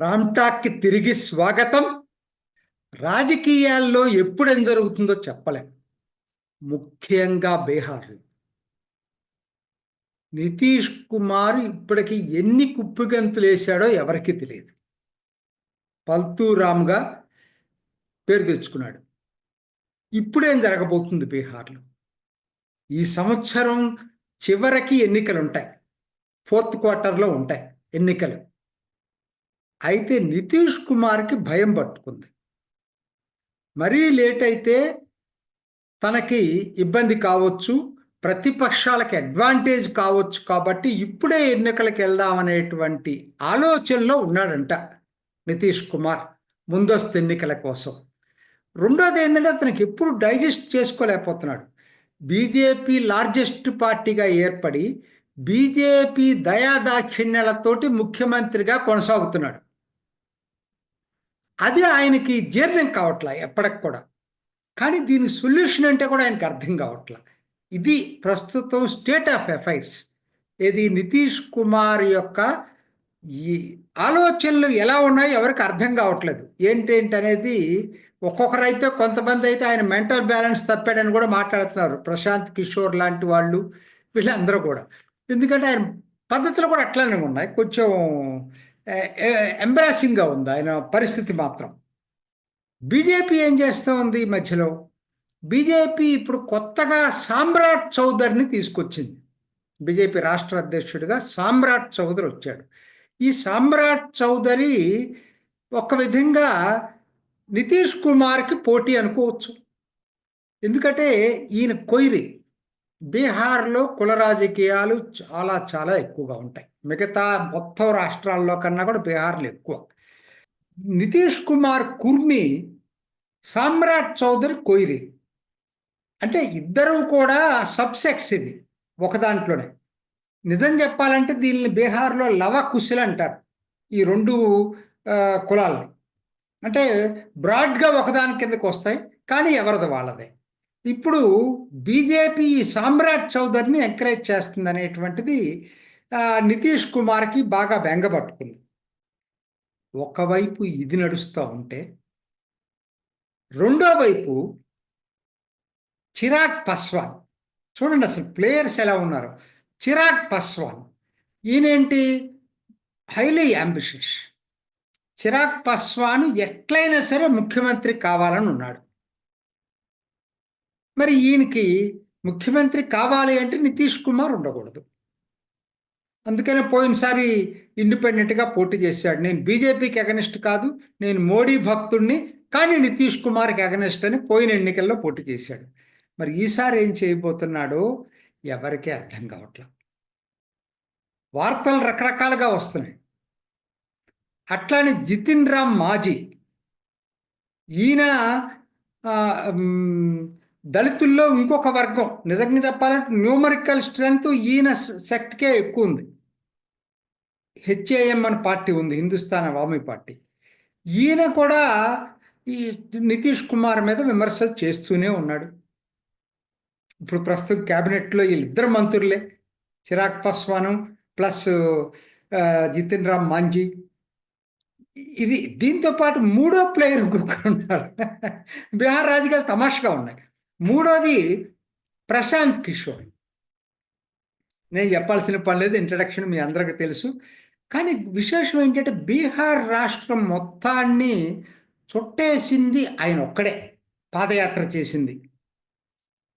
రామ్టాక్కి తిరిగి స్వాగతం. రాజకీయాల్లో ఎప్పుడేం జరుగుతుందో చెప్పలేం. ముఖ్యంగా బీహార్లో నితీష్ కుమార్ ఇప్పటికి ఎన్ని కుప్పిగంతులు వేశాడో ఎవరికీ తెలియదు. పల్తూరామ్గా పేరు తెచ్చుకున్నాడు. ఇప్పుడేం జరగబోతుంది బీహార్లో? ఈ సంవత్సరం చివరికి ఎన్నికలు ఉంటాయి. ఫోర్త్ క్వార్టర్లో ఉంటాయి ఎన్నికలు. అయితే నితీష్ కుమార్కి భయం పట్టుకుంది. మరీ లేట్ అయితే తనకి ఇబ్బంది కావచ్చు, ప్రతిపక్షాలకు అడ్వాంటేజ్ కావచ్చు. కాబట్టి ఇప్పుడే ఎన్నికలకు వెళ్దామనేటువంటి ఆలోచనలో ఉన్నాడంట నితీష్ కుమార్ ముందస్తు ఎన్నికల కోసం. రెండోది ఏంటంటే అతనికి ఎప్పుడు డైజెస్ట్ చేసుకోలేకపోతున్నాడు. బీజేపీ లార్జెస్ట్ పార్టీగా ఏర్పడి బీజేపీ దయాదాక్షిణ్యాలతోటి ముఖ్యమంత్రిగా కొనసాగుతున్నాడు. అది ఆయనకి జీర్ణం కావట్లా ఎప్పటికి కూడా. కానీ దీని సొల్యూషన్ అంటే కూడా ఆయనకు అర్థం కావట్లా. ఇది ప్రస్తుతం స్టేట్ ఆఫ్ అఫైర్స్. ఇది నితీష్ కుమార్ యొక్క ఈ ఆలోచనలు ఎలా ఉన్నాయో ఎవరికి అర్థం కావట్లేదు. ఏంటేంటి అనేది ఒక్కొక్కరైతే కొంతమంది అయితే ఆయన మెంటల్ బ్యాలెన్స్ తప్పాడని కూడా మాట్లాడుతున్నారు. ప్రశాంత్ కిషోర్ లాంటి వాళ్ళు వీళ్ళందరూ కూడా. ఎందుకంటే ఆయన పద్ధతులు కూడా అట్లానే ఉన్నాయి. కొంచెం ఎంబ్రాసింగ్గా ఉంది ఆయన పరిస్థితి మాత్రం. బీజేపీ ఏం చేస్తూ ఉంది ఈ మధ్యలో? బీజేపీ ఇప్పుడు కొత్తగా సామ్రాట్ చౌదరిని తీసుకొచ్చింది. బీజేపీ రాష్ట్ర అధ్యక్షుడిగా సామ్రాట్ చౌదరి వచ్చాడు. ఈ సామ్రాట్ చౌదరి ఒక విధంగా నితీష్ కుమార్కి పోటీ అనుకోవచ్చు. ఎందుకంటే ఈయన కొయిరి. బీహార్లో కుల రాజకీయాలు చాలా చాలా ఎక్కువగా ఉంటాయి. మిగతా మొత్తం రాష్ట్రాల్లో కన్నా కూడా బీహార్లో ఎక్కువ. నితీష్ కుమార్ కుర్మి, సామ్రాట్ చౌదరి కొయిరి. అంటే ఇద్దరు కూడా సబ్సెక్ట్స్ ఇవి ఒక దాంట్లోనే. నిజం చెప్పాలంటే దీనిని బీహార్లో లవ కుశలు అంటారు ఈ రెండు కులాలని. అంటే బ్రాడ్గా ఒకదాని కిందకు వస్తాయి, కానీ ఎవరిది వాళ్ళదే. ఇప్పుడు బీజేపీ సామ్రాట్ చౌదరిని ఎంకరేజ్ చేస్తుంది అనేటువంటిది నితీష్ కుమార్కి బాగా బెంగపట్టుకుంది. ఒకవైపు ఇది నడుస్తూ ఉంటే రెండో వైపు చిరాగ్ పస్వాన్. చూడండి అసలు ప్లేయర్స్ ఎలా ఉన్నారు. చిరాగ్ పస్వాన్ ఈయనేంటి హైలీ అంబిషియస్. చిరాగ్ పస్వాన్ ఎట్లయినా సరే ముఖ్యమంత్రి కావాలని ఉన్నాడు. మరి ఈయనకి ముఖ్యమంత్రి కావాలి అంటే నితీష్ కుమార్ ఉండకూడదు. అందుకనే పోయినసారి ఇండిపెండెంట్గా పోటీ చేశాడు. నేను బీజేపీకి అగనిస్ట్ కాదు, నేను మోడీ భక్తుడిని, కానీ నితీష్ కుమార్కి అగనిస్ట్ అని పోయిన ఎన్నికల్లో పోటీ చేశాడు. మరి ఈసారి ఏం చేయబోతున్నాడో ఎవరికీ అర్థం కావట్లేదు. వార్తలు రకరకాలుగా వస్తున్నాయి. అట్లానే జితిన్ రామ్ మాజీ, ఈయన దళితుల్లో ఇంకొక వర్గం. నిజంగా చెప్పాలంటే న్యూమరికల్ స్ట్రెంగ్త్ ఈయన సెక్ట్కే ఎక్కువ ఉంది. హెచ్ఏఎం అని పార్టీ ఉంది, హిందుస్థాన్ అవామీ పార్టీ. ఈయన కూడా ఈ నితీష్ కుమార్ మీద విమర్శలు చేస్తూనే ఉన్నాడు. ఇప్పుడు ప్రస్తుతం క్యాబినెట్లో వీళ్ళిద్దరు మంత్రులే, చిరాగ్ పస్వాను ప్లస్ జితిన్ రామ్ మాంజీ. ఇది దీంతో పాటు మూడో ప్లేయర్ ఇంకొకరు ఉన్నారు. బీహార్ రాజకీయాలు తమాషగా ఉన్నాయి. మూడోది ప్రశాంత్ కిషోర్. నేను చెప్పాల్సిన పని లేదు, ఇంట్రడక్షన్ మీ అందరికీ తెలుసు. కానీ విశేషం ఏంటంటే బీహార్ రాష్ట్రం మొత్తాన్ని చుట్టేసింది ఆయన ఒక్కడే. పాదయాత్ర చేసింది.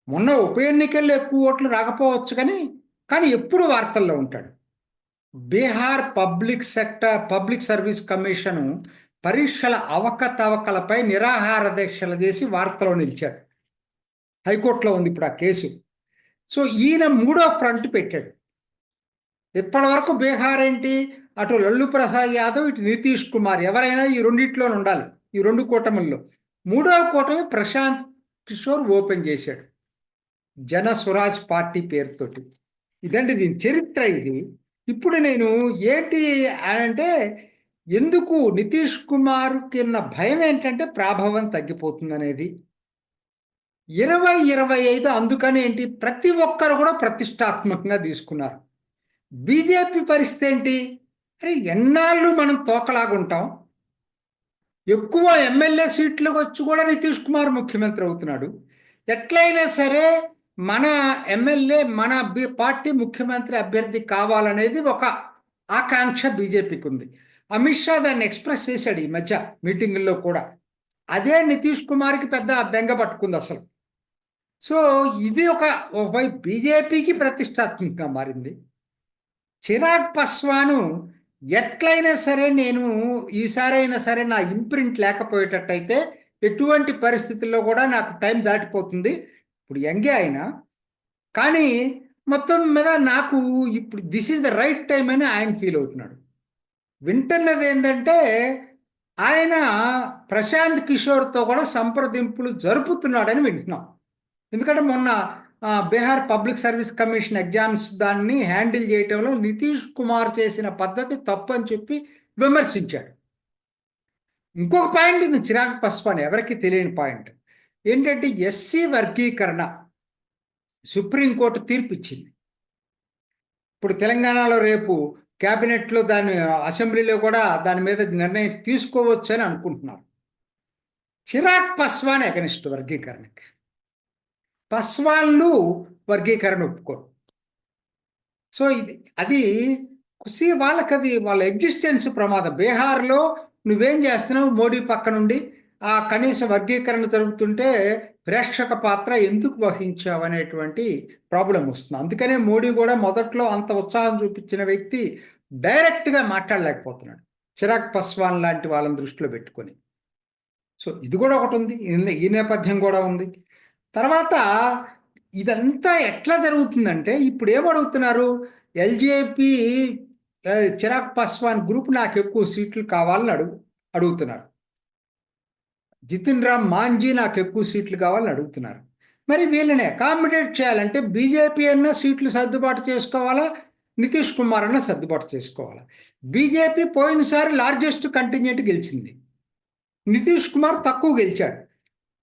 మొన్న ఉప ఎన్నికల్లో ఎక్కువ ఓట్లు రాకపోవచ్చు, కానీ ఎప్పుడు వార్తల్లో ఉంటాడు. బీహార్ పబ్లిక్ సర్వీస్ కమిషను పరీక్షల అవకతవకలపై నిరాహార దీక్షలు చేసి వార్తలో నిలిచాడు. హైకోర్టులో ఉంది ఇప్పుడు ఆ కేసు. సో ఈయన మూడో ఫ్రంట్ పెట్టాడు. ఇప్పటి వరకు బీహార్ ఏంటి, అటు లల్లు ప్రసాద్ యాదవ్, ఇటు నితీష్ కుమార్, ఎవరైనా ఈ రెండిట్లో ఉండాలి, ఈ రెండు కూటముల్లో. మూడో కూటమి ప్రశాంత్ కిషోర్ ఓపెన్ చేశాడు, జన స్వరాజ్ పార్టీ పేరుతోటి. ఇదండి దీని చరిత్ర. ఇది ఇప్పుడు నేను ఏంటి అంటే, ఎందుకు నితీష్ కుమార్కి ఉన్న భయం ఏంటంటే ప్రాభవం తగ్గిపోతుంది అనేది. 2025 అందుకని ఏంటి, ప్రతి ఒక్కరు కూడా ప్రతిష్టాత్మకంగా తీసుకున్నారు. బీజేపీ పరిస్థితి ఏంటి, అరే ఎన్నాళ్ళు మనం తోకలాగుంటాం? ఎక్కువ ఎమ్మెల్యే సీట్లకు వచ్చి కూడా నితీష్ కుమార్ ముఖ్యమంత్రి అవుతున్నాడు. ఎట్లయినా సరే మన ఎమ్మెల్యే మన పార్టీ ముఖ్యమంత్రి అభ్యర్థి కావాలనేది ఒక ఆకాంక్ష బీజేపీకి ఉంది. అమిత్ షా దాన్ని ఎక్స్ప్రెస్ చేశాడు ఈ మధ్య మీటింగుల్లో కూడా. అదే నితీష్ కుమార్కి పెద్ద బెంగ పట్టుకుంది అసలు. సో ఇది ఒక బీజేపీకి ప్రతిష్టాత్మకంగా మారింది. చిరాగ్ పాస్వాను ఎట్లయినా సరే నేను ఈసారైనా సరే నా ఇంప్రింట్ లేకపోయేటట్టయితే ఎటువంటి పరిస్థితుల్లో కూడా నాకు టైం దాటిపోతుంది. ఇప్పుడు యంగే అయినా కానీ మొత్తం మీద నాకు ఇప్పుడు this is the right time అని ఆయన ఫీల్ అవుతున్నాడు. వింటున్నది ఏంటంటే ఆయన ప్రశాంత్ కిషోర్తో కూడా సంప్రదింపులు జరుపుతున్నాడని వింటున్నాం. ఎందుకంటే మొన్న Bihar public service commission exams దాన్ని హ్యాండిల్ చేయటంలో నితీష్ కుమార్ చేసిన పద్ధతి తప్పు అని చెప్పి విమర్శించాడు. ఇంకొక పాయింట్ ఉంది చిరాగ్ పాస్వాన్ ఎవరికి తెలియని పాయింట్ ఏంటంటే ఎస్సీ వర్గీకరణ సుప్రీంకోర్టు తీర్పు ఇచ్చింది. ఇప్పుడు తెలంగాణలో రేపు క్యాబినెట్లో దాని అసెంబ్లీలో కూడా దాని మీద నిర్ణయం తీసుకోవచ్చు అని అనుకుంటున్నారు. చిరాగ్ పాస్వాన్ అగనిస్ట్ వర్గీకరణకి. పాస్వాన్లు వర్గీకరణ ఒప్పుకోరు. సో అది వాళ్ళకి వాళ్ళ ఎగ్జిస్టెన్స్ ప్రమాదం. బీహార్లో నువ్వేం చేస్తున్నావు? మోడీ పక్క నుండి ఆ కనీస వర్గీకరణ జరుగుతుంటే ప్రేక్షక పాత్ర ఎందుకు వహించావు అనేటువంటి ప్రాబ్లం వస్తుంది. అందుకనే మోడీ కూడా మొదట్లో అంత ఉత్సాహం చూపించిన వ్యక్తి డైరెక్ట్గా మాట్లాడలేకపోతున్నాడు చిరాగ్ పాస్వాన్ లాంటి వాళ్ళని దృష్టిలో పెట్టుకొని. సో ఇది కూడా ఒకటి ఉంది, ఈ నేపథ్యం కూడా ఉంది. తర్వాత ఇదంతా ఎట్లా జరుగుతుందంటే ఇప్పుడు ఏమడుగుతున్నారు? ఎల్జేపీ చిరాగ్ పాస్వాన్ గ్రూప్ నాకు ఎక్కువ సీట్లు కావాలని అడుగుతున్నారు. జితిన్ రామ్ మాంజీ నాకు ఎక్కువ సీట్లు కావాలని అడుగుతున్నారు. మరి వీళ్ళని అకామిడేట్ చేయాలంటే బీజేపీ అన్నా సీట్లు సర్దుబాటు చేసుకోవాలా, నితీష్ కుమార్ అన్నా సర్దుబాటు చేసుకోవాలా? బీజేపీ పోయినసారి లార్జెస్ట్ కంటింజెంట్ గెలిచింది, నితీష్ కుమార్ తక్కువ గెలిచాడు.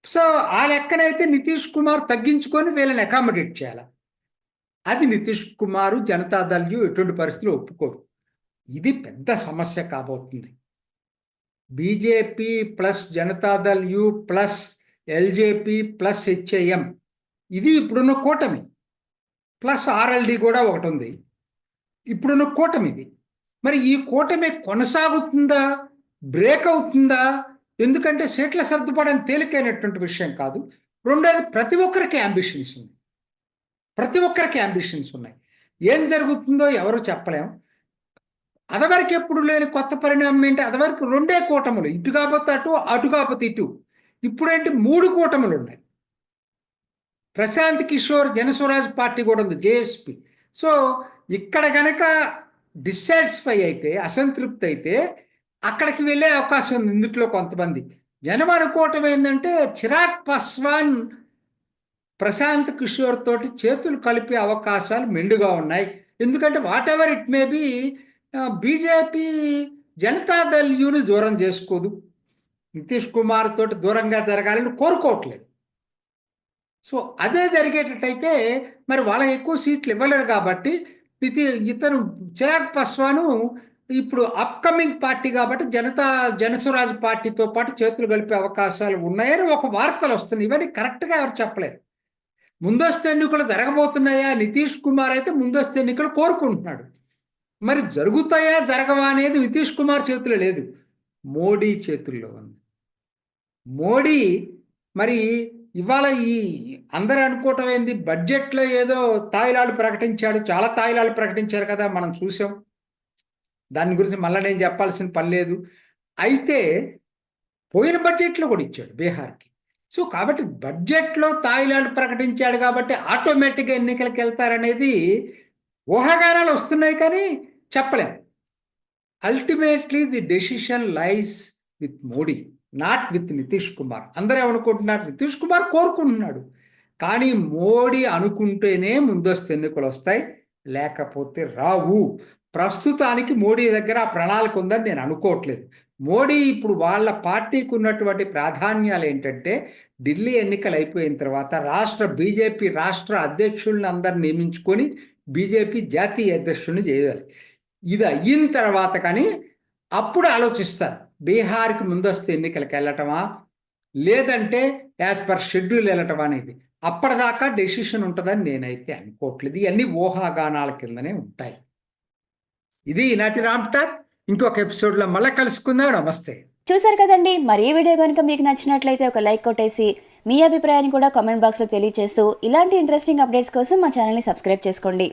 సో ఆ లెక్కనైతే నితీష్ కుమార్ తగ్గించుకొని వీళ్ళని అకామిడేట్ చేయాలి. అది నితీష్ కుమారు జనతాదళ్ ఎటువంటి పరిస్థితులు ఒప్పుకోరు. ఇది పెద్ద సమస్య కాబోతుంది. BJP plus Janata Dal plus LJP plus HIM ఇది ఇప్పుడున్న కూటమి, ప్లస్ ఆర్ఎల్డి కూడా ఒకటి ఉంది. ఇప్పుడున్న కూటమి ఇది. మరి ఈ కూటమి కొనసాగుతుందా, బ్రేక్ అవుతుందా? ఎందుకంటే సీట్ల సర్దుబాటు తేలికైనటువంటి విషయం కాదు. రెండోది ప్రతి ఒక్కరికి అంబిషన్స్ ఉన్నాయి, ప్రతి ఒక్కరికి అంబిషన్స్ ఉన్నాయి. ఏం జరుగుతుందో ఎవరు చెప్పలేం. అదవరకు ఎప్పుడు లేని కొత్త పరిణామం ఏంటి? అదవరకు రెండే కూటములు, ఇటు కాకపోతే అటు, అటు కాకపోతే ఇటు. ఇప్పుడేంటి 3 కూటములు ఉన్నాయి. ప్రశాంత్ కిషోర్ జనస్వరాజ్ పార్టీ కూడా ఉంది, జేఎస్పీ. సో ఇక్కడ గనక డిస్సాటిస్ఫై అయితే, అసంతృప్తి అయితే అక్కడికి వెళ్ళే అవకాశం ఉంది. ఇందులో కొంతమంది జనం అనుకోవటం ఏంటంటే చిరాగ్ పాస్వాన్ ప్రశాంత్ కిషోర్ తోటి చేతులు కలిపే అవకాశాలు మెండుగా ఉన్నాయి. ఎందుకంటే whatever it may be BJP జనతాదళ్ని దూరం చేసుకోదు, నితీష్ కుమార్ తోటి దూరంగా జరగాలని కోరుకోవట్లేదు. సో అదే జరిగేటట్టయితే మరి వాళ్ళకి ఎక్కువ సీట్లు ఇవ్వలేరు. కాబట్టి ఇతను చిరాగ్ పాస్వాను ఇప్పుడు అప్కమింగ్ పార్టీ కాబట్టి జనస్వరాజ్ పార్టీతో పాటు చేతులు కలిపే అవకాశాలు ఉన్నాయని ఒక వార్తలు వస్తున్నాయి. ఇవన్నీ కరెక్ట్గా ఎవరు చెప్పలేరు. ముందస్తు ఎన్నికలు జరగబోతున్నాయా? నితీష్ కుమార్ అయితే ముందస్తు ఎన్నికలు కోరుకుంటున్నాడు. మరి జరుగుతాయా జరగవా అనేది నితీష్ కుమార్ చేతిలో లేదు, మోడీ చేతుల్లో ఉంది. మోడీ మరి ఇవాళ ఈ అందరూ అనుకోవటం ఏంది, బడ్జెట్లో ఏదో తాయిలాలు ప్రకటించాడు, చాలా తాయిలాలు ప్రకటించారు కదా, మనం చూసాం. దాని గురించి మళ్ళీ నేను చెప్పాల్సిన పని లేదు. అయితే పోయిన బడ్జెట్లో కూడా ఇచ్చాడు బీహార్కి. సో కాబట్టి బడ్జెట్లో తాయిలాలు ప్రకటించాడు కాబట్టి ఆటోమేటిక్గా ఎన్నికలకు వెళ్తారనేది ఊహాగానాలు వస్తున్నాయి, కానీ చెప్పలేం. Ultimately the decision lies with Modi, not with Nitish Kumar. అందరూ ఏమనుకుంటున్నారు? నితీష్ కుమార్ కోరుకుంటున్నాడు, కానీ మోడీ అనుకుంటేనే ముందస్తు ఎన్నికలు వస్తాయి, లేకపోతే రావు. ప్రస్తుతానికి మోడీ దగ్గర ఆ ప్రణాళిక ఉందని నేను అనుకోవట్లేదు. మోడీ ఇప్పుడు వాళ్ళ పార్టీకి ఉన్నటువంటి ప్రాధాన్యాలు ఏంటంటే ఢిల్లీ ఎన్నికలు అయిపోయిన తర్వాత బీజేపీ రాష్ట్ర అధ్యక్షుల్ని అందరిని నియమించుకొని బీజేపీ జాతీయ అధ్యక్షుడిని చేయాలి. ఇది అయిన తర్వాత కానీ అప్పుడు ఆలోచిస్తారు బీహార్కి ముందస్తు ఎన్నికలకు వెళ్ళటమా లేదంటే యాజ్ పర్ షెడ్యూల్ వెళ్ళటం అనేది. అప్పటిదాకా డెసిషన్ ఉంటుందని నేనైతే అనుకోవట్లేదు. ఇవన్నీ ఊహాగానాల కిందనే ఉంటాయి. ఇది ఈనాటి రామ్ టాక్. ఇంకొక ఎపిసోడ్లో మళ్ళీ కలుసుకుందాం. నమస్తే. చూసారు కదండి, మరి ఈ వీడియో కనుక మీకు నచ్చినట్లయితే ఒక లైక్ కొట్టేసి మీ అభిప్రాయాన్ని కూడా కామెంట్ బాక్స్లో తెలియజేస్తూ ఇలాంటి ఇంట్రెస్టింగ్ అప్డేట్స్ కోసం మా ఛానల్ని సబ్స్క్రైబ్ చేసుకోండి.